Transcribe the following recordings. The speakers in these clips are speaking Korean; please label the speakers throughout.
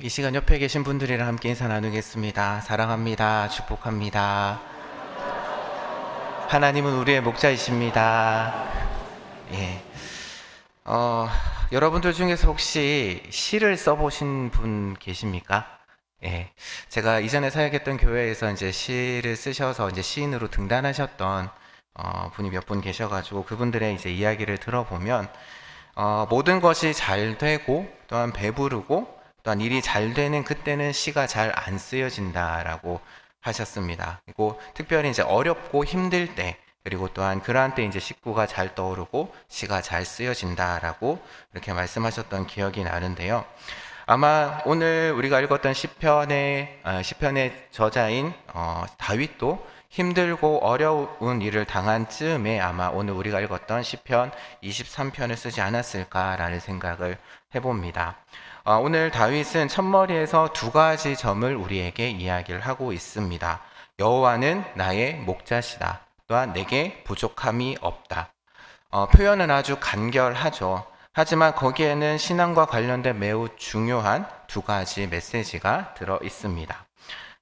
Speaker 1: 이 시간 옆에 계신 분들이랑 함께 인사 나누겠습니다. 사랑합니다. 축복합니다. 하나님은 우리의 목자이십니다. 예. 여러분들 중에서 혹시 시를 써보신 분 계십니까? 예. 제가 이전에 사역했던 교회에서 이제 시를 쓰셔서 이제 시인으로 등단하셨던 분이 몇 분 계셔가지고 그분들의 이제 이야기를 들어보면 모든 것이 잘 되고 또한 배부르고 또한 일이 잘 되는 그때는 시가 잘 안 쓰여진다라고 하셨습니다. 그리고 특별히 이제 어렵고 힘들 때 그리고 또한 그러한 때 이제 식구가 잘 떠오르고 시가 잘 쓰여진다라고 이렇게 말씀하셨던 기억이 나는데요. 아마 오늘 우리가 읽었던 시편의 저자인 다윗도 힘들고 어려운 일을 당한 즈음에 아마 오늘 우리가 읽었던 시편 23편을 쓰지 않았을까라는 생각을 해봅니다. 오늘 다윗은 첫머리에서 두 가지 점을 우리에게 이야기를 하고 있습니다. 여호와는 나의 목자시다. 또한 내게 부족함이 없다. 표현은 아주 간결하죠. 하지만 거기에는 신앙과 관련된 매우 중요한 두 가지 메시지가 들어 있습니다.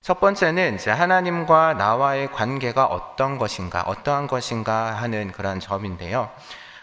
Speaker 1: 첫 번째는 이제 하나님과 나와의 관계가 어떠한 것인가 하는 그런 점인데요.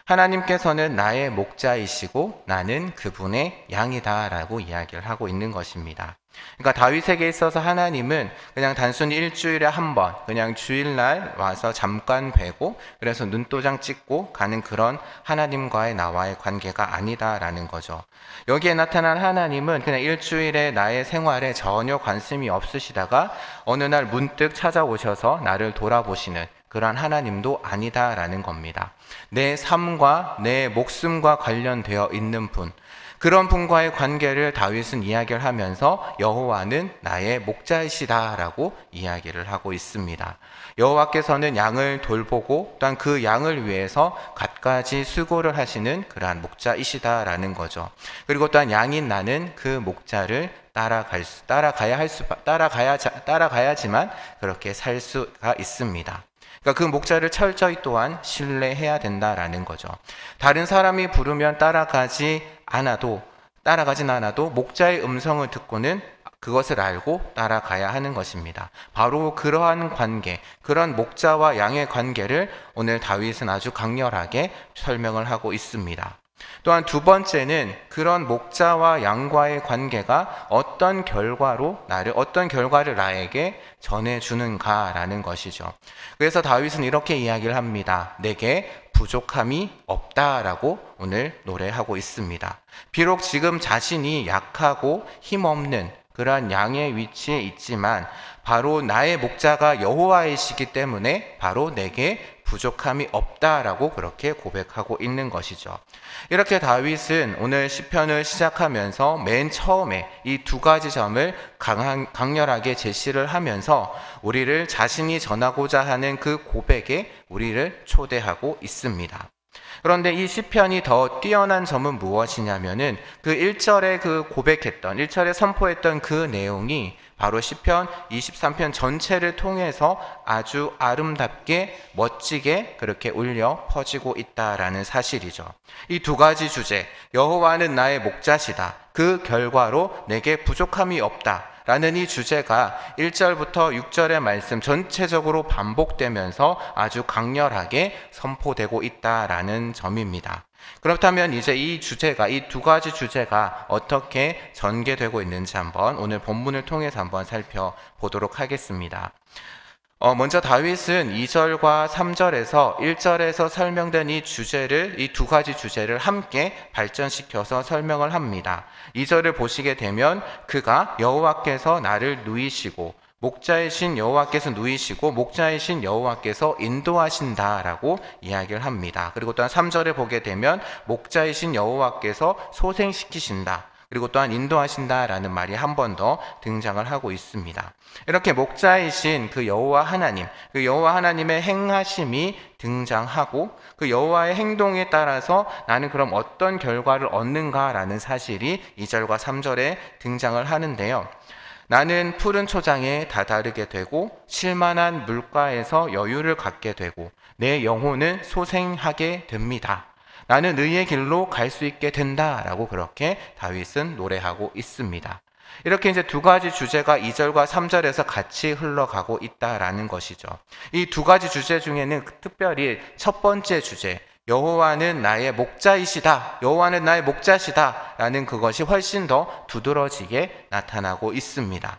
Speaker 1: 하나님께서는 나의 목자이시고 나는 그분의 양이다라고 이야기를 하고 있는 것입니다. 그러니까 다윗에게 있어서 하나님은 그냥 단순히 일주일에 한 번, 그냥 주일날 와서 잠깐 뵈고 그래서 눈도장 찍고 가는 그런 하나님과의 나와의 관계가 아니다라는 거죠. 여기에 나타난 하나님은 그냥 일주일에 나의 생활에 전혀 관심이 없으시다가 어느 날 문득 찾아오셔서 나를 돌아보시는 그러한 하나님도 아니다라는 겁니다. 내 삶과 내 목숨과 관련되어 있는 분, 그런 분과의 관계를 다윗은 이야기를 하면서 여호와는 나의 목자이시다라고 이야기를 하고 있습니다. 여호와께서는 양을 돌보고 또한 그 양을 위해서 갖가지 수고를 하시는 그러한 목자이시다라는 거죠. 그리고 또한 양인 나는 그 목자를 따라가야지만 그렇게 살 수가 있습니다. 그러니까 그 목자를 철저히 또한 신뢰해야 된다라는 거죠. 다른 사람이 부르면 따라가진 않아도 목자의 음성을 듣고는 그것을 알고 따라가야 하는 것입니다. 바로 그러한 관계, 그런 목자와 양의 관계를 오늘 다윗은 아주 강렬하게 설명을 하고 있습니다. 또한 두 번째는 그런 목자와 양과의 관계가 어떤 결과를 나에게 전해주는가라는 것이죠. 그래서 다윗은 이렇게 이야기를 합니다. 내게 부족함이 없다라고 오늘 노래하고 있습니다. 비록 지금 자신이 약하고 힘없는 그러한 양의 위치에 있지만 바로 나의 목자가 여호와이시기 때문에 바로 내게 부족함이 없다라고 그렇게 고백하고 있는 것이죠. 이렇게 다윗은 오늘 시편을 시작하면서 맨 처음에 이 두 가지 점을 강렬하게 제시를 하면서 우리를 자신이 전하고자 하는 그 고백에 우리를 초대하고 있습니다. 그런데 이 시편이 더 뛰어난 점은 무엇이냐면은 그 1절에 1절에 선포했던 그 내용이 바로 시편 23편 전체를 통해서 아주 아름답게 멋지게 그렇게 울려 퍼지고 있다라는 사실이죠. 이 두 가지 주제, 여호와는 나의 목자시다. 그 결과로 내게 부족함이 없다. 라는 이 주제가 1절부터 6절의 말씀 전체적으로 반복되면서 아주 강렬하게 선포되고 있다라는 점입니다. 그렇다면 이제 이 두 가지 주제가 어떻게 전개되고 있는지 오늘 본문을 통해서 한번 살펴보도록 하겠습니다. 먼저 다윗은 2절과 3절에서 1절에서 설명된 이 두 가지 주제를 함께 발전시켜서 설명을 합니다. 2절을 보시게 되면 그가 여호와께서 나를 누이시고 목자이신 여호와께서 누이시고 목자이신 여호와께서 인도하신다라고 이야기를 합니다. 그리고 또한 3절에 보게 되면 목자이신 여호와께서 소생시키신다. 그리고 또한 인도하신다라는 말이 한 번 더 등장을 하고 있습니다. 이렇게 목자이신 그 여호와 하나님의 행하심이 등장하고 그 여호와의 행동에 따라서 나는 그럼 어떤 결과를 얻는가라는 사실이 2절과 3절에 등장을 하는데요. 나는 푸른 초장에 다다르게 되고 쉴만한 물가에서 여유를 갖게 되고 내 영혼은 소생하게 됩니다. 나는 의의 길로 갈 수 있게 된다라고 그렇게 다윗은 노래하고 있습니다. 이렇게 이제 두 가지 주제가 2절과 3절에서 같이 흘러가고 있다라는 것이죠. 이 두 가지 주제 중에는 특별히 첫 번째 주제, 여호와는 나의 목자이시다, 여호와는 나의 목자시다 라는 그것이 훨씬 더 두드러지게 나타나고 있습니다.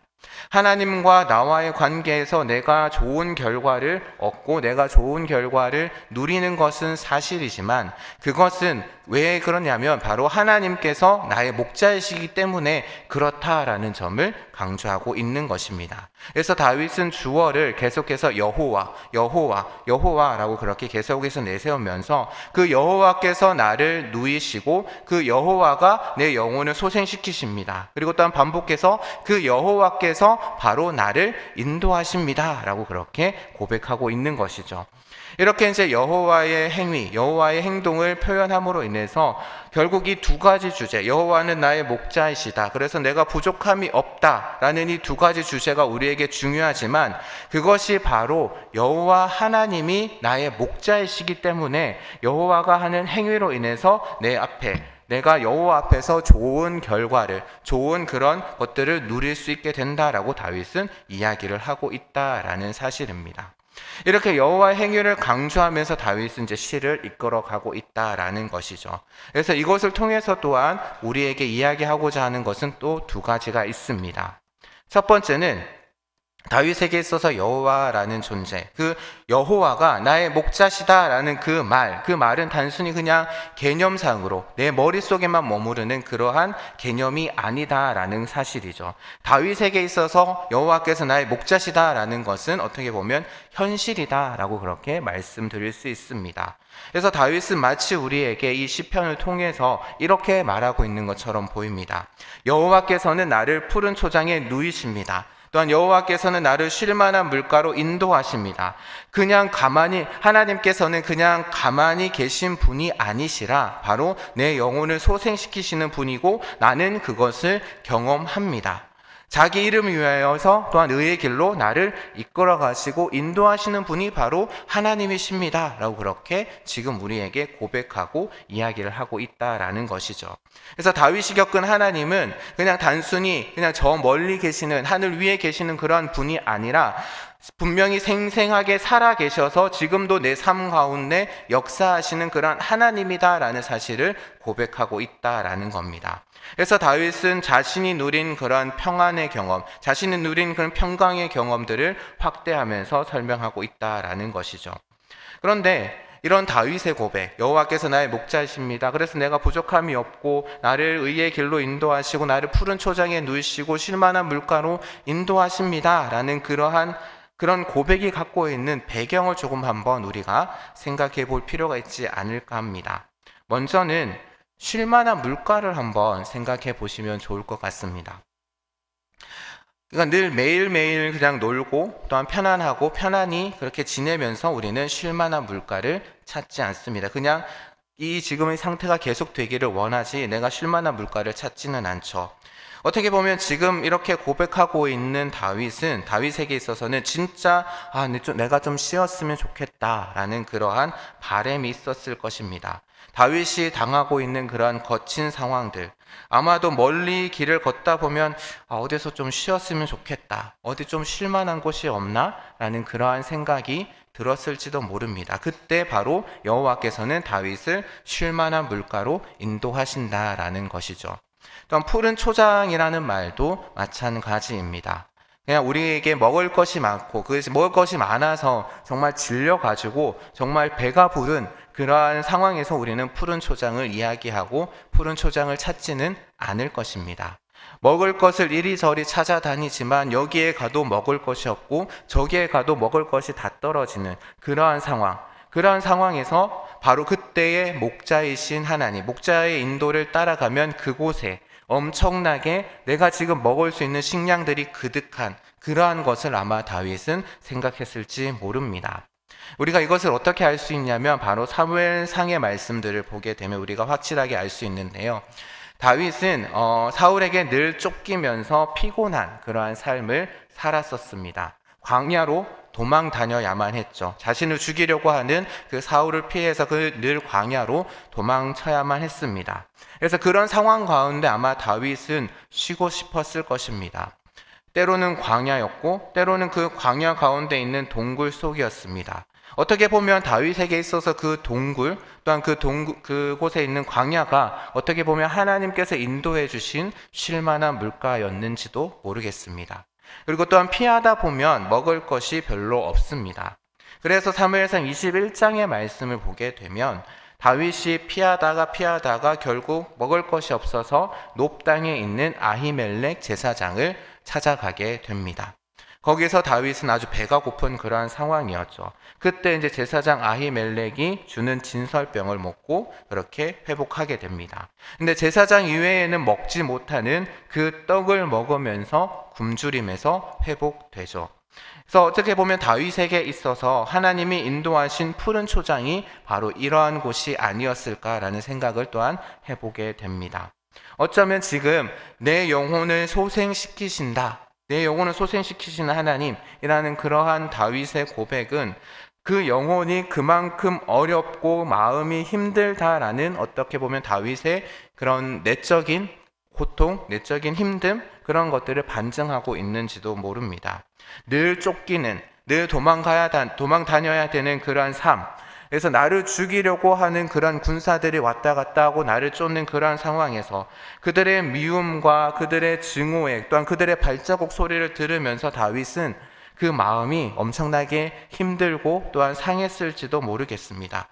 Speaker 1: 하나님과 나와의 관계에서 내가 좋은 결과를 얻고 내가 좋은 결과를 누리는 것은 사실이지만, 그것은 왜 그러냐면 바로 하나님께서 나의 목자이시기 때문에 그렇다라는 점을 강조하고 있는 것입니다. 그래서 다윗은 주어를 계속해서 여호와, 여호와, 여호와라고 그렇게 계속해서 내세우면서 그 여호와께서 나를 누이시고 그 여호와가 내 영혼을 소생시키십니다. 그리고 또한 반복해서 그 여호와께서 바로 나를 인도하십니다 라고 그렇게 고백하고 있는 것이죠. 이렇게 이제 여호와의 행위, 여호와의 행동을 표현함으로 인해서 결국 이 두 가지 주제, 여호와는 나의 목자이시다, 그래서 내가 부족함이 없다라는 이 두 가지 주제가 우리에게 중요하지만, 그것이 바로 여호와 하나님이 나의 목자이시기 때문에 여호와가 하는 행위로 인해서 내가 여호와 앞에서 좋은 결과를, 좋은 그런 것들을 누릴 수 있게 된다라고 다윗은 이야기를 하고 있다라는 사실입니다. 이렇게 여호와의 행위를 강조하면서 다윗은 이제 시를 이끌어가고 있다라는 것이죠. 그래서 이것을 통해서 또한 우리에게 이야기하고자 하는 것은 또 두 가지가 있습니다. 첫 번째는 다윗에게 있어서 여호와라는 존재, 그 여호와가 나의 목자시다라는 그 말은 단순히 그냥 개념상으로 내 머릿속에만 머무르는 그러한 개념이 아니다라는 사실이죠. 다윗에게 있어서 여호와께서 나의 목자시다라는 것은 어떻게 보면 현실이다라고 그렇게 말씀드릴 수 있습니다. 그래서 다윗은 마치 우리에게 이 시편을 통해서 이렇게 말하고 있는 것처럼 보입니다. 여호와께서는 나를 푸른 초장에 누이십니다. 또한 여호와께서는 나를 쉴만한 물가로 인도하십니다. 하나님께서는 그냥 가만히 계신 분이 아니시라 바로 내 영혼을 소생시키시는 분이고, 나는 그것을 경험합니다. 자기 이름을 위하여서 또한 의의 길로 나를 이끌어 가시고 인도하시는 분이 바로 하나님이십니다 라고 그렇게 지금 우리에게 고백하고 이야기를 하고 있다라는 것이죠. 그래서 다윗이 겪은 하나님은 그냥 단순히 그냥 저 멀리 계시는, 하늘 위에 계시는 그러한 분이 아니라 분명히 생생하게 살아 계셔서 지금도 내 삶 가운데 역사하시는 그런 하나님이다라는 사실을 고백하고 있다라는 겁니다. 그래서 다윗은 자신이 누린 그런 평안의 경험, 자신이 누린 그런 평강의 경험들을 확대하면서 설명하고 있다라는 것이죠. 그런데 이런 다윗의 고백, 여호와께서 나의 목자이십니다, 그래서 내가 부족함이 없고 나를 의의 길로 인도하시고 나를 푸른 초장에 누이시고 쉴만한 물가로 인도하십니다 라는 그런 고백이 갖고 있는 배경을 조금 한번 우리가 생각해 볼 필요가 있지 않을까 합니다. 먼저는 쉴만한 물가를 한번 생각해 보시면 좋을 것 같습니다. 그러니까 늘 매일매일 그냥 놀고 또한 편안하고 편안히 그렇게 지내면서 우리는 쉴만한 물가를 찾지 않습니다. 그냥 이 지금의 상태가 계속 되기를 원하지 내가 쉴만한 물가를 찾지는 않죠. 어떻게 보면 지금 이렇게 고백하고 있는 다윗에게 있어서는 진짜 내가 좀 쉬었으면 좋겠다라는 그러한 바람이 있었을 것입니다. 다윗이 당하고 있는 그러한 거친 상황들, 아마도 멀리 길을 걷다 보면 어디서 좀 쉬었으면 좋겠다, 어디 좀 쉴만한 곳이 없나? 라는 그러한 생각이 들었을지도 모릅니다. 그때 바로 여호와께서는 다윗을 쉴만한 물가로 인도하신다라는 것이죠. 또한 푸른 초장이라는 말도 마찬가지입니다. 그냥 우리에게 먹을 것이 많고 먹을 것이 많아서 정말 질려가지고 정말 배가 부른 그러한 상황에서 우리는 푸른 초장을 이야기하고 푸른 초장을 찾지는 않을 것입니다. 먹을 것을 이리저리 찾아다니지만 여기에 가도 먹을 것이 없고 저기에 가도 먹을 것이 다 떨어지는 그러한 상황에서 바로 그때의 목자이신 하나님, 목자의 인도를 따라가면 그곳에 엄청나게 내가 지금 먹을 수 있는 식량들이 그득한 그러한 것을 아마 다윗은 생각했을지 모릅니다. 우리가 이것을 어떻게 알 수 있냐면 바로 사무엘상의 말씀들을 보게 되면 우리가 확실하게 알 수 있는데요. 다윗은 사울에게 늘 쫓기면서 피곤한 그러한 삶을 살았었습니다. 광야로 도망 다녀야만 했죠. 자신을 죽이려고 하는 그 사울을 피해서 그 늘 광야로 도망쳐야만 했습니다. 그래서 그런 상황 가운데 아마 다윗은 쉬고 싶었을 것입니다. 때로는 광야였고 때로는 그 광야 가운데 있는 동굴 속이었습니다. 어떻게 보면 다윗에게 있어서 그 동굴 또한 그곳에 있는 광야가 어떻게 보면 하나님께서 인도해 주신 쉴만한 물가였는지도 모르겠습니다. 그리고 또한 피하다 보면 먹을 것이 별로 없습니다. 그래서 사무엘상 21장의 말씀을 보게 되면 다윗이 피하다가 결국 먹을 것이 없어서 높 땅에 있는 아히멜렉 제사장을 찾아가게 됩니다. 거기서 다윗은 아주 배가 고픈 그러한 상황이었죠. 그때 이제 제사장 아히멜렉이 주는 진설병을 먹고 그렇게 회복하게 됩니다. 근데 제사장 이외에는 먹지 못하는 그 떡을 먹으면서 굶주림에서 회복되죠. 그래서 어떻게 보면 다윗에게 있어서 하나님이 인도하신 푸른 초장이 바로 이러한 곳이 아니었을까라는 생각을 또한 해보게 됩니다. 어쩌면 지금 내 영혼을 소생시키신다, 내 영혼을 소생시키시는 하나님이라는 그러한 다윗의 고백은 그 영혼이 그만큼 어렵고 마음이 힘들다라는 어떻게 보면 다윗의 그런 내적인 고통, 내적인 힘듦 그런 것들을 반증하고 있는지도 모릅니다. 늘 쫓기는, 늘 도망 다녀야 되는 그러한 삶, 그래서 나를 죽이려고 하는 그런 군사들이 왔다 갔다 하고 나를 쫓는 그러한 상황에서 그들의 미움과 그들의 증오에 또한 그들의 발자국 소리를 들으면서 다윗은 그 마음이 엄청나게 힘들고 또한 상했을지도 모르겠습니다.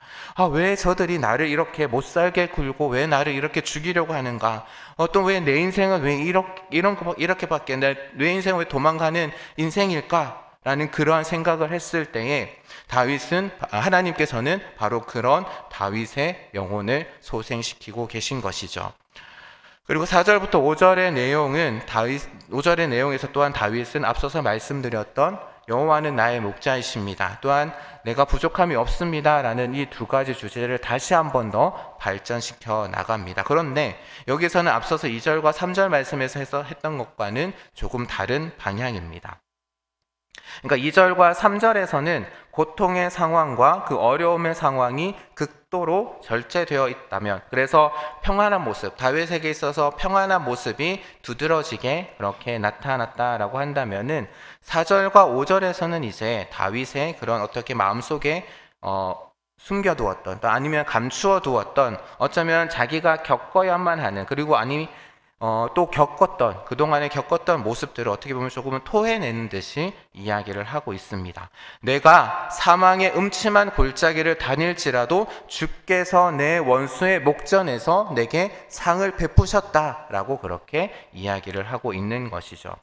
Speaker 1: 왜 저들이 나를 이렇게 못살게 굴고 왜 나를 이렇게 죽이려고 하는가? 또 왜 내 인생은 왜 이렇게밖에 내 인생은 왜 도망가는 인생일까? 라는 그러한 생각을 했을 때에 하나님께서는 바로 그런 다윗의 영혼을 소생시키고 계신 것이죠. 그리고 4절부터 5절의 내용에서 또한 다윗은 앞서서 말씀드렸던 여호와는 나의 목자이십니다, 또한 내가 부족함이 없습니다 라는 이 두 가지 주제를 다시 한 번 더 발전시켜 나갑니다. 그런데 여기서는 앞서서 2절과 3절 말씀에서 했던 것과는 조금 다른 방향입니다. 그러니까 2절과 3절에서는 고통의 상황과 그 어려움의 상황이 극도로 절제되어 있다면, 그래서 평안한 모습, 다윗에게 있어서 평안한 모습이 두드러지게 그렇게 나타났다라고 한다면은 4절과 5절에서는 이제 다윗의 그런 어떻게 마음속에 숨겨두었던 또 아니면 감추어 두었던 어쩌면 자기가 겪어야만 하는 그리고 또 그동안에 겪었던 모습들을 어떻게 보면 조금은 토해내는 듯이 이야기를 하고 있습니다. 내가 사망의 음침한 골짜기를 다닐지라도 주께서 내 원수의 목전에서 내게 상을 베푸셨다라고 그렇게 이야기를 하고 있는 것이죠.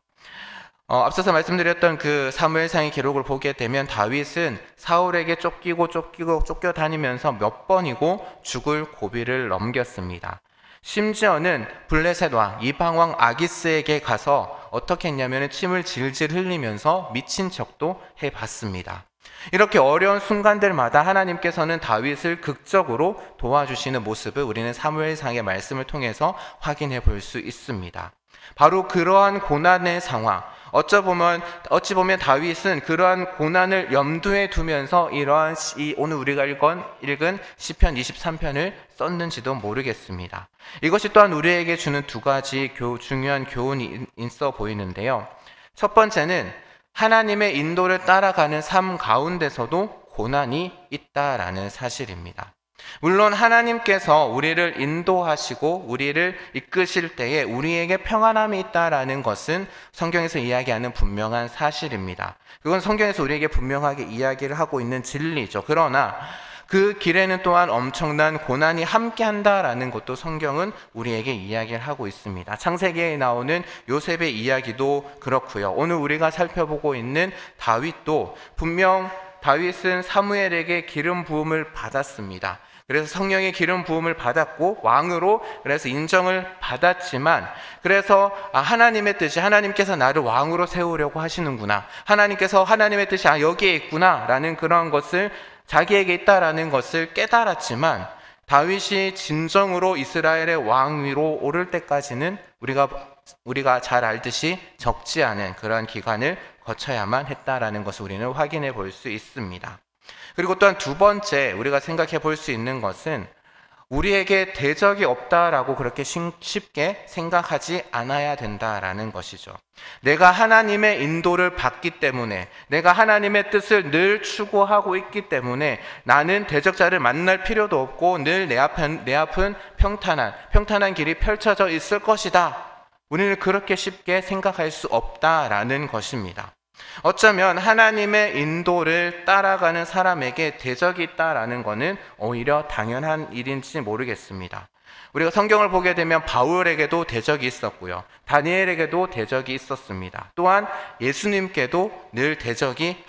Speaker 1: 앞서서 말씀드렸던 그 사무엘상의 기록을 보게 되면 다윗은 사울에게 쫓겨다니면서 몇 번이고 죽을 고비를 넘겼습니다. 심지어는 블레셋 왕 이방왕 아기스에게 가서 어떻게 했냐면 침을 질질 흘리면서 미친 척도 해봤습니다. 이렇게 어려운 순간들마다 하나님께서는 다윗을 극적으로 도와주시는 모습을 우리는 사무엘상의 말씀을 통해서 확인해 볼 수 있습니다. 바로 그러한 고난의 상황, 어찌 보면 다윗은 그러한 고난을 염두에 두면서 오늘 우리가 읽은 시편 23편을 썼는지도 모르겠습니다. 이것이 또한 우리에게 주는 두 가지 중요한 교훈이 있어 보이는데요. 첫 번째는 하나님의 인도를 따라가는 삶 가운데서도 고난이 있다라는 사실입니다. 물론 하나님께서 우리를 인도하시고 우리를 이끄실 때에 우리에게 평안함이 있다라는 것은 성경에서 이야기하는 분명한 사실입니다. 그건 성경에서 우리에게 분명하게 이야기를 하고 있는 진리죠. 그러나 그 길에는 또한 엄청난 고난이 함께한다라는 것도 성경은 우리에게 이야기를 하고 있습니다. 창세기에 나오는 요셉의 이야기도 그렇고요. 오늘 우리가 살펴보고 있는 다윗도 분명 다윗은 사무엘에게 기름 부음을 받았습니다. 그래서 성령의 기름 부음을 받았고 왕으로 그래서 인정을 받았지만, 그래서 하나님의 뜻이, 하나님께서 나를 왕으로 세우려고 하시는구나, 하나님의 뜻이 여기에 있구나 라는 그런 것을 자기에게 있다라는 것을 깨달았지만, 다윗이 진정으로 이스라엘의 왕 위로 오를 때까지는 우리가 잘 알듯이 적지 않은 그런 기간을 거쳐야만 했다라는 것을 우리는 확인해 볼 수 있습니다. 그리고 또한 두 번째 우리가 생각해 볼 수 있는 것은 우리에게 대적이 없다라고 그렇게 쉽게 생각하지 않아야 된다라는 것이죠. 내가 하나님의 인도를 받기 때문에, 내가 하나님의 뜻을 늘 추구하고 있기 때문에 나는 대적자를 만날 필요도 없고 늘 내 앞은 평탄한 길이 펼쳐져 있을 것이다. 우리는 그렇게 쉽게 생각할 수 없다라는 것입니다. 어쩌면 하나님의 인도를 따라가는 사람에게 대적이 있다라는 것은 오히려 당연한 일인지 모르겠습니다. 우리가 성경을 보게 되면 바울에게도 대적이 있었고요. 다니엘에게도 대적이 있었습니다. 또한 예수님께도 늘 대적이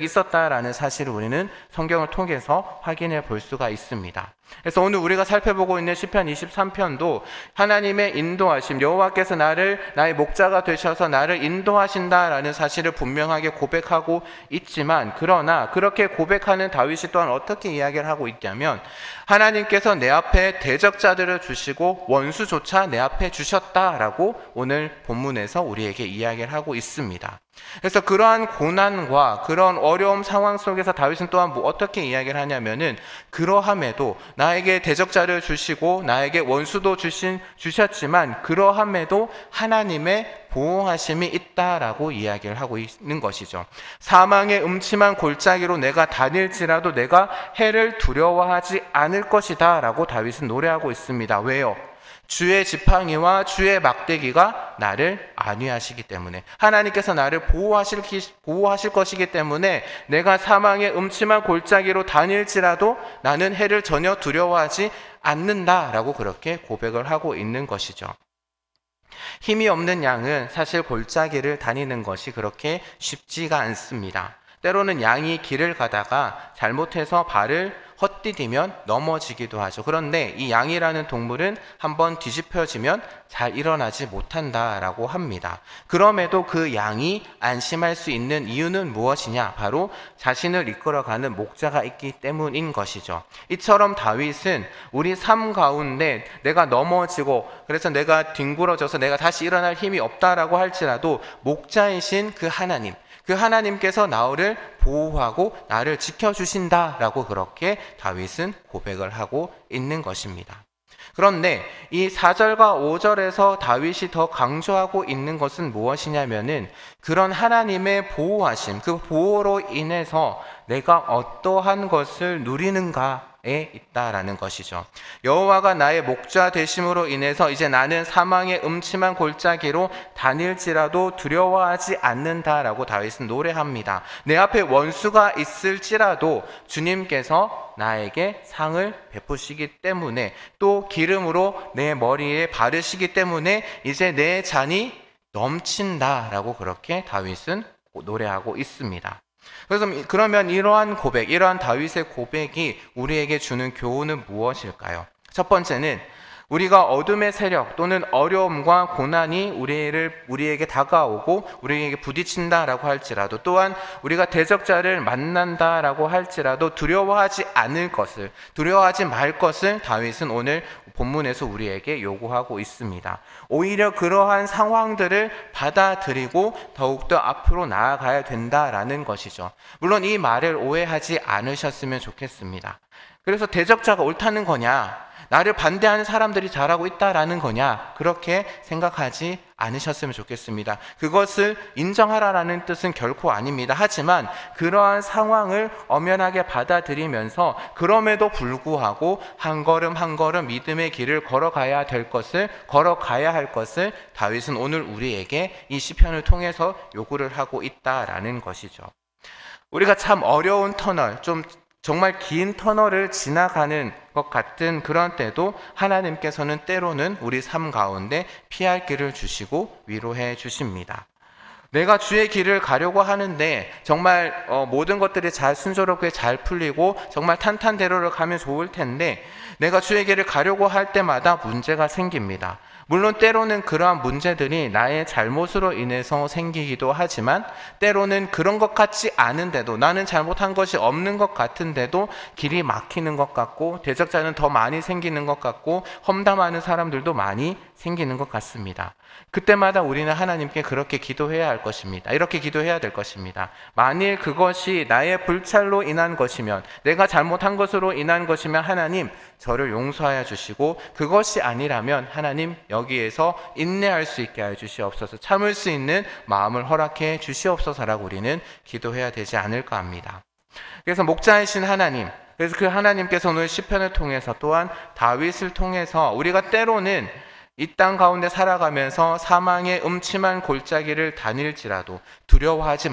Speaker 1: 있었다라는 사실을 우리는 성경을 통해서 확인해 볼 수가 있습니다. 그래서 오늘 우리가 살펴보고 있는 시편 23편도 하나님의 인도하심, 여호와께서 나의 목자가 되셔서 나를 인도하신다라는 사실을 분명하게 고백하고 있지만, 그러나 그렇게 고백하는 다윗이 또한 어떻게 이야기를 하고 있냐면, 하나님께서 내 앞에 대적자들을 주시고 원수조차 내 앞에 주셨다라고 오늘 본문에서 우리에게 이야기를 하고 있습니다. 그래서 그러한 고난과 그런 어려움 상황 속에서 다윗은 또한 어떻게 이야기를 하냐면은, 그러함에도 나에게 대적자를 주시고 나에게 원수도 주셨지만 그러함에도 하나님의 보호하심이 있다라고 이야기를 하고 있는 것이죠. 사망의 음침한 골짜기로 내가 다닐지라도 내가 해를 두려워하지 않을 것이다 라고 다윗은 노래하고 있습니다. 왜요? 주의 지팡이와 주의 막대기가 나를 안위하시기 때문에, 하나님께서 나를 보호하실 것이기 때문에 내가 사망의 음침한 골짜기로 다닐지라도 나는 해를 전혀 두려워하지 않는다라고 그렇게 고백을 하고 있는 것이죠. 힘이 없는 양은 사실 골짜기를 다니는 것이 그렇게 쉽지가 않습니다. 때로는 양이 길을 가다가 잘못해서 발을 헛디디면 넘어지기도 하죠. 그런데 이 양이라는 동물은 한번 뒤집혀지면 잘 일어나지 못한다라고 합니다. 그럼에도 그 양이 안심할 수 있는 이유는 무엇이냐? 바로 자신을 이끌어가는 목자가 있기 때문인 것이죠. 이처럼 다윗은 우리 삶 가운데 내가 넘어지고 그래서 내가 뒹굴어져서 내가 다시 일어날 힘이 없다라고 할지라도 목자이신 그 하나님께서 나를 보호하고 나를 지켜주신다라고 그렇게 다윗은 고백을 하고 있는 것입니다. 그런데 이 4절과 5절에서 다윗이 더 강조하고 있는 것은 무엇이냐면은, 그런 하나님의 보호하심, 그 보호로 인해서 내가 어떠한 것을 누리는가에 있다라는 것이죠. 여호와가 나의 목자 되심으로 인해서 이제 나는 사망의 음침한 골짜기로 다닐지라도 두려워하지 않는다라고 다윗은 노래합니다. 내 앞에 원수가 있을지라도 주님께서 나에게 상을 베푸시기 때문에, 또 기름으로 내 머리에 바르시기 때문에 이제 내 잔이 넘친다라고 그렇게 다윗은 노래하고 있습니다. 그래서 그러면 이러한 다윗의 고백이 우리에게 주는 교훈은 무엇일까요? 첫 번째는 우리가 어둠의 세력 또는 어려움과 고난이 우리에게 다가오고 우리에게 부딪힌다라고 할지라도, 또한 우리가 대적자를 만난다라고 할지라도 두려워하지 말 것을 다윗은 오늘 본문에서 우리에게 요구하고 있습니다. 오히려 그러한 상황들을 받아들이고 더욱더 앞으로 나아가야 된다라는 것이죠. 물론 이 말을 오해하지 않으셨으면 좋겠습니다. 그래서 대적자가 옳다는 거냐, 나를 반대하는 사람들이 잘하고 있다라는 거냐, 그렇게 생각하지 않으셨으면 좋겠습니다. 그것을 인정하라라는 뜻은 결코 아닙니다. 하지만 그러한 상황을 엄연하게 받아들이면서 그럼에도 불구하고 한 걸음 한 걸음 믿음의 길을 걸어가야 할 것을 다윗은 오늘 우리에게 이 시편을 통해서 요구를 하고 있다라는 것이죠. 우리가 참 어려운 터널, 정말 긴 터널을 지나가는 것 같은 그런 때도 하나님께서는 때로는 우리 삶 가운데 피할 길을 주시고 위로해 주십니다. 내가 주의 길을 가려고 하는데 정말 모든 것들이 순조롭게 잘 풀리고 정말 탄탄대로를 가면 좋을 텐데, 내가 주의 길을 가려고 할 때마다 문제가 생깁니다. 물론 때로는 그러한 문제들이 나의 잘못으로 인해서 생기기도 하지만, 때로는 그런 것 같지 않은데도, 나는 잘못한 것이 없는 것 같은데도 길이 막히는 것 같고, 대적자는 더 많이 생기는 것 같고, 험담하는 사람들도 많이 생기는 것 같습니다. 그때마다 우리는 하나님께 그렇게 기도해야 할 것입니다. 이렇게 기도해야 될 것입니다. 만일 그것이 나의 불찰로 인한 것이면, 내가 잘못한 것으로 인한 것이면 하나님 저를 용서하여 주시고, 그것이 아니라면 하나님 여기에서 인내할 수 있게 하여 주시옵소서, 참을 수 있는 마음을 허락해 주시옵소서라고 우리는 기도해야 되지 않을까 합니다. 그래서 목자이신 하나님, 그래서 그 하나님께서 오늘 시편을 통해서 또한 다윗을 통해서 우리가 때로는 이 땅 가운데 살아가면서 사망의 음침한 골짜기를 다닐지라도 두려워하지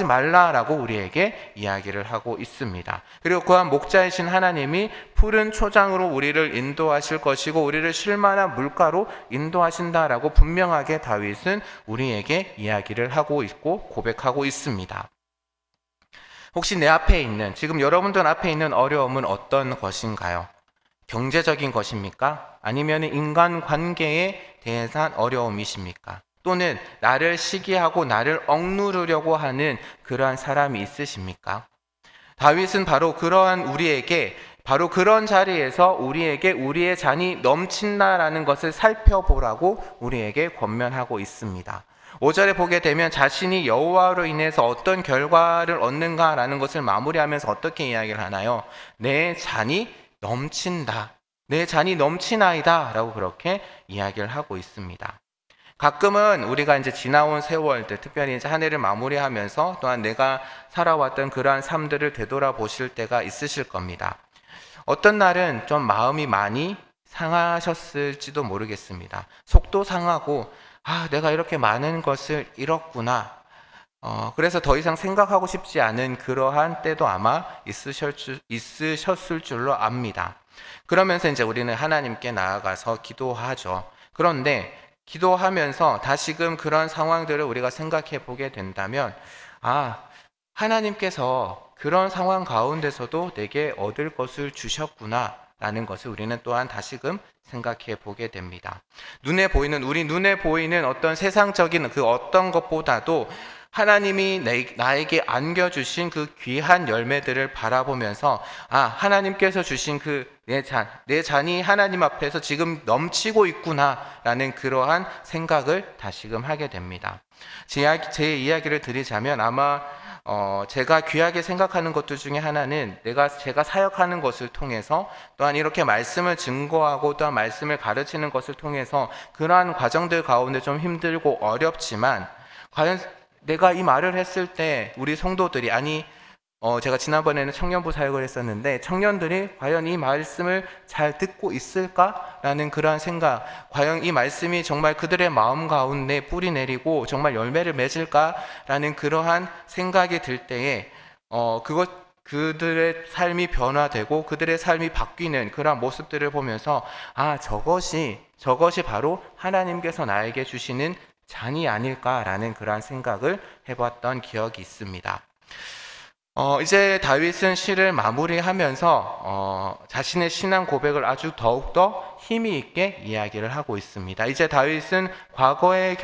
Speaker 1: 말라라고 우리에게 이야기를 하고 있습니다. 그리고 그한 목자이신 하나님이 푸른 초장으로 우리를 인도하실 것이고 우리를 쉴만한 물가로 인도하신다라고 분명하게 다윗은 우리에게 이야기를 하고 있고 고백하고 있습니다. 혹시 내 앞에 있는, 지금 여러분들 앞에 있는 어려움은 어떤 것인가요? 경제적인 것입니까? 아니면 인간관계에 대한 어려움이십니까? 또는 나를 시기하고 나를 억누르려고 하는 그러한 사람이 있으십니까? 다윗은 바로 그러한 우리에게, 바로 그런 자리에서 우리에게 우리의 잔이 넘친다라는 것을 살펴보라고 우리에게 권면하고 있습니다. 5절에 보게 되면 자신이 여호와로 인해서 어떤 결과를 얻는가라는 것을 마무리하면서 어떻게 이야기를 하나요? 내 잔이 넘친다, 내 잔이 넘치나이다 라고 그렇게 이야기를 하고 있습니다. 가끔은 우리가 이제 지나온 세월들, 특별히 이제 한 해를 마무리하면서 또한 내가 살아왔던 그러한 삶들을 되돌아보실 때가 있으실 겁니다. 어떤 날은 좀 마음이 많이 상하셨을지도 모르겠습니다. 속도 상하고 내가 이렇게 많은 것을 잃었구나, 그래서 더 이상 생각하고 싶지 않은 그러한 때도 아마 있으셨을 줄로 압니다. 그러면서 이제 우리는 하나님께 나아가서 기도하죠. 그런데 기도하면서 다시금 그런 상황들을 우리가 생각해 보게 된다면, 하나님께서 그런 상황 가운데서도 내게 얻을 것을 주셨구나 라는 것을 우리는 또한 다시금 생각해 보게 됩니다. 눈에 보이는 어떤 세상적인 그 어떤 것보다도 하나님이 나에게 안겨주신 그 귀한 열매들을 바라보면서 하나님께서 주신 내 잔이 하나님 앞에서 지금 넘치고 있구나 라는 그러한 생각을 다시금 하게 됩니다. 제 이야기를 드리자면 아마 제가 귀하게 생각하는 것들 중에 하나는 제가 사역하는 것을 통해서, 또한 이렇게 말씀을 증거하고 또한 말씀을 가르치는 것을 통해서 그러한 과정들 가운데 좀 힘들고 어렵지만, 과연 내가 이 말을 했을 때 우리 성도들이, 제가 지난번에는 청년부 사역을 했었는데 청년들이 과연 이 말씀을 잘 듣고 있을까라는 그러한 생각, 과연 이 말씀이 정말 그들의 마음 가운데 뿌리 내리고 정말 열매를 맺을까라는 그러한 생각이 들 때에 그들의 삶이 변화되고 그들의 삶이 바뀌는 그러한 모습들을 보면서 저것이 바로 하나님께서 나에게 주시는 잔이 아닐까라는 그러한 생각을 해봤던 기억이 있습니다. 이제 다윗은 시를 마무리하면서 자신의 신앙 고백을 아주 더욱더 힘이 있게 이야기를 하고 있습니다. 이제 다윗의 과거의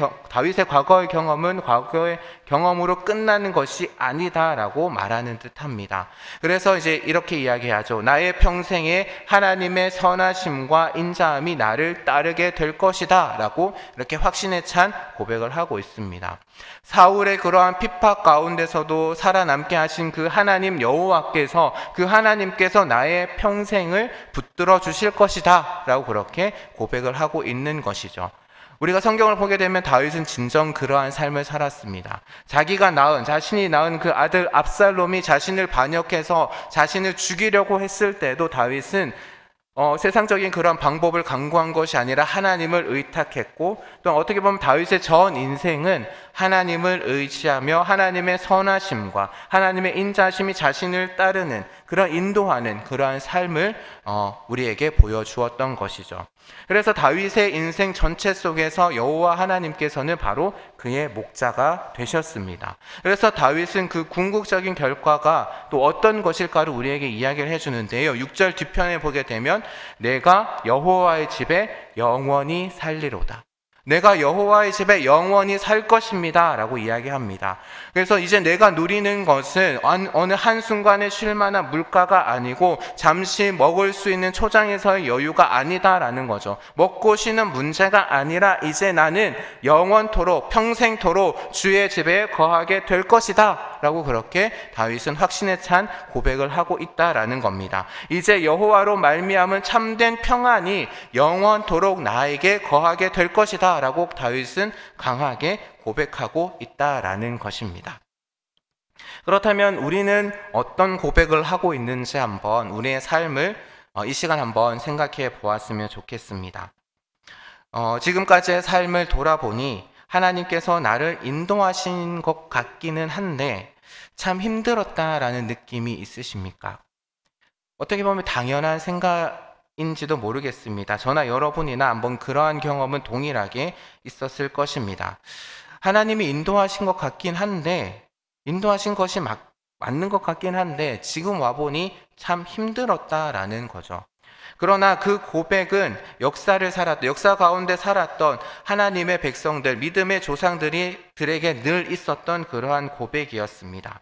Speaker 1: 경험은 과거의 경험으로 끝나는 것이 아니다라고 말하는 듯합니다. 그래서 이제 이렇게 이야기하죠. 나의 평생에 하나님의 선하심과 인자함이 나를 따르게 될 것이다 라고 이렇게 확신에 찬 고백을 하고 있습니다. 사울의 그러한 핍박 가운데서도 살아남게 하신 그 하나님 여호와께서, 그 하나님께서 나의 평생을 붙들어 주실 것이다 라고 그렇게 고백을 하고 있는 것이죠. 우리가 성경을 보게 되면 다윗은 진정 그러한 삶을 살았습니다. 자신이 낳은 그 아들 압살롬이 자신을 반역해서 자신을 죽이려고 했을 때도 다윗은 세상적인 그런 방법을 강구한 것이 아니라 하나님을 의탁했고, 또 어떻게 보면 다윗의 전 인생은 하나님을 의지하며 하나님의 선하심과 하나님의 인자심이 자신을 따르는 그런 인도하는 그러한 삶을 우리에게 보여주었던 것이죠. 그래서 다윗의 인생 전체 속에서 여호와 하나님께서는 바로 그의 목자가 되셨습니다. 그래서 다윗은 그 궁극적인 결과가 또 어떤 것일까를 우리에게 이야기를 해주는데요. 6절 뒤편에 보게 되면 내가 여호와의 집에 영원히 살리로다. 내가 여호와의 집에 영원히 살 것입니다 라고 이야기합니다. 그래서 이제 내가 누리는 것은 어느 한순간에 쉴 만한 물가가 아니고 잠시 먹을 수 있는 초장에서의 여유가 아니다라는 거죠. 먹고 쉬는 문제가 아니라 이제 나는 영원토록 평생토록 주의 집에 거하게 될 것이다 라고 그렇게 다윗은 확신에 찬 고백을 하고 있다라는 겁니다. 이제 여호와로 말미암은 참된 평안이 영원토록 나에게 거하게 될 것이다 라고 다윗은 강하게 고백하고 있다라는 것입니다. 그렇다면 우리는 어떤 고백을 하고 있는지 한번 우리의 삶을 이 시간 한번 생각해 보았으면 좋겠습니다. 지금까지의 삶을 돌아보니 하나님께서 나를 인도하신 것 같기는 한데 참 힘들었다라는 느낌이 있으십니까? 어떻게 보면 당연한 생각인지도 모르겠습니다. 저나 여러분이나 한번 그러한 경험은 동일하게 있었을 것입니다. 하나님이 인도하신 것 같긴 한데, 인도하신 것이 맞는 것 같긴 한데 지금 와보니 참 힘들었다라는 거죠. 그러나 그 고백은 역사 가운데 살았던 하나님의 백성들, 믿음의 조상들에게 늘 있었던 그러한 고백이었습니다.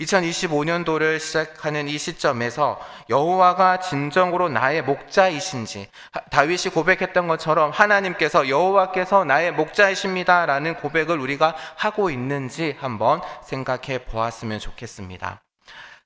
Speaker 1: 2025년도를 시작하는 이 시점에서 여호와가 진정으로 나의 목자이신지, 다윗이 고백했던 것처럼 하나님께서 여호와께서 나의 목자이십니다 라는 고백을 우리가 하고 있는지 한번 생각해 보았으면 좋겠습니다.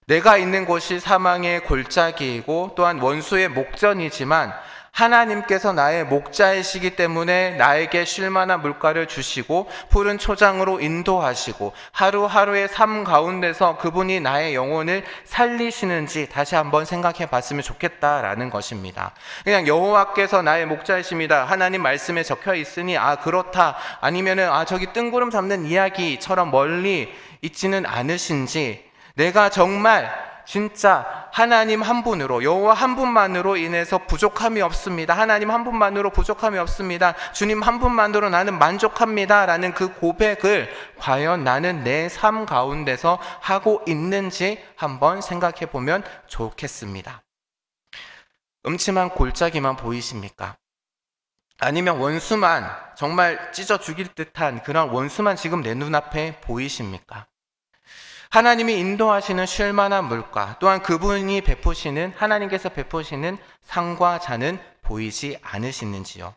Speaker 1: 내가 있는 곳이 사망의 골짜기이고 또한 원수의 목전이지만 하나님께서 나의 목자이시기 때문에 나에게 쉴만한 물가를 주시고 푸른 초장으로 인도하시고 하루하루의 삶 가운데서 그분이 나의 영혼을 살리시는지 다시 한번 생각해 봤으면 좋겠다라는 것입니다. 그냥 여호와께서 나의 목자이십니다, 하나님 말씀에 적혀 있으니 그렇다, 아니면은 저기 뜬구름 잡는 이야기처럼 멀리 있지는 않으신지, 내가 정말 진짜 하나님 한 분으로, 여호와 한 분만으로 인해서 부족함이 없습니다, 하나님 한 분만으로 부족함이 없습니다, 주님 한 분만으로 나는 만족합니다 라는 그 고백을 과연 나는 내 삶 가운데서 하고 있는지 한번 생각해 보면 좋겠습니다. 음침한 골짜기만 보이십니까? 아니면 원수만, 정말 찢어 죽일 듯한 그런 원수만 지금 내 눈앞에 보이십니까? 하나님이 인도하시는 쉴만한 물가, 또한 그분이 하나님께서 베푸시는 상과 잔은 보이지 않으시는지요?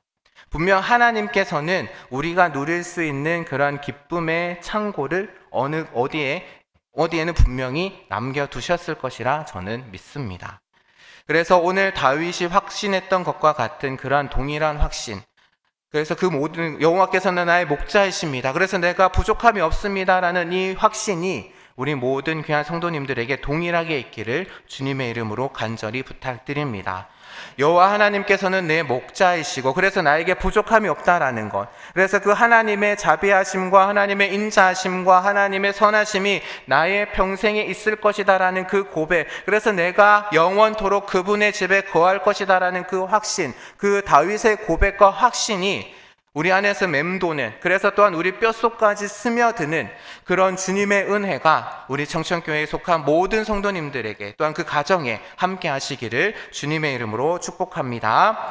Speaker 1: 분명 하나님께서는 우리가 누릴 수 있는 그런 기쁨의 창고를 어디에는 분명히 남겨두셨을 것이라 저는 믿습니다. 그래서 오늘 다윗이 확신했던 것과 같은 그러한 동일한 확신, 그래서 그 모든, 여호와께서는 나의 목자이십니다, 그래서 내가 부족함이 없습니다라는 이 확신이 우리 모든 귀한 성도님들에게 동일하게 있기를 주님의 이름으로 간절히 부탁드립니다. 여호와 하나님께서는 내 목자이시고 그래서 나에게 부족함이 없다라는 것, 그래서 그 하나님의 자비하심과 하나님의 인자하심과 하나님의 선하심이 나의 평생에 있을 것이다라는 그 고백, 그래서 내가 영원토록 그분의 집에 거할 것이다라는 그 확신, 그 다윗의 고백과 확신이 우리 안에서 맴도는, 그래서 또한 우리 뼛속까지 스며드는 그런 주님의 은혜가 우리 청천교회에 속한 모든 성도님들에게, 또한 그 가정에 함께 하시기를 주님의 이름으로 축복합니다.